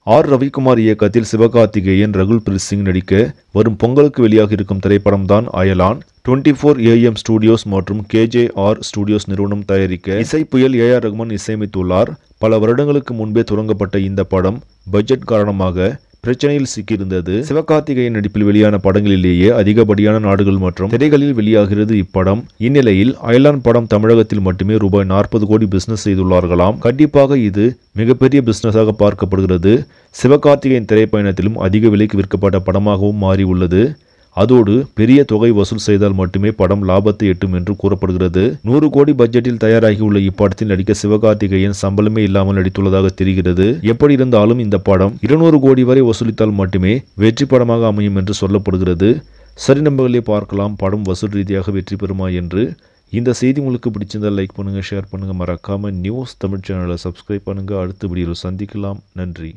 R Ravikumar இயக்கத்தில் Sivakarthikeyan, Rakul breath Singh நடிக்க வரும் பொங்கலுக்கு வெளியாக இருக்கும் திரைப்படம் தான் அயலான். 24 AM ஸ்டுடியோஸ் மற்றும் KJR ஸ்டுடியோஸ் நிறுவனம் தயாரிக்க இசை புயல் AR ரகுமான் இசையமைத்துள்ளார். பல வருடங்களுக்கு முன்பே தொடங்கப்பட்ட இந்த படம் பட்ஜெட் காரணமாக பிரச்சனையில் சிக்கியிருந்தது. சிவகார்த்திகேயன் நடிப்பில் வெளியான படங்களிலேயே அதிகப்படியான நாடுகள் மற்றும் திரைகளில் வெளியாகிறது இப்படம். இந்நிலையில் அயலான் படம் தமிழகத்தில் மட்டுமே ரூபாய் 40 கோடி பிசினஸ் செய்துள்ளார்களாம். கண்டிப்பாக இது மிகப்பெரிய பிசினஸாக பார்க்கப்படுகிறது. சிவகார்த்திகேயன் திரைப்பயணத்திலும் அதிக விலைக்கு விற்கப்பட்ட படமாகவும் மாறி உள்ளது. அதோடு பெரிய தொகை வசூல் செய்தால் மட்டுமே படம் லாபத்தை எட்டும் என்று கூறப்படுகிறது. 100 கோடி பட்ஜெட்டில் தயாராகியுள்ள இப்படத்தில் நடிக்க சிவகார்த்திகேயன் சம்பளமே இல்லாமல் நடித்துள்ளதாக தெரிகிறது. எப்படி இருந்தாலும் இந்த படம் 200 கோடி வரை வசூலித்தால் மட்டுமே வெற்றி படமாக அமையும் என்று சொல்லப்படுகிறது. சரி, நம்பர்களே, பார்க்கலாம் படம் வசூல் ரீதியாக வெற்றி பெறுமா என்று. இந்த செய்தி உங்களுக்கு பிடிச்சிருந்தால் லைக் பண்ணுங்க, ஷேர் பண்ணுங்க, மறக்காம நியூஸ் தமிழ் சேனலை சப்ஸ்கிரைப் பண்ணுங்க. அடுத்த வீடியோவில் சந்திக்கலாம். நன்றி.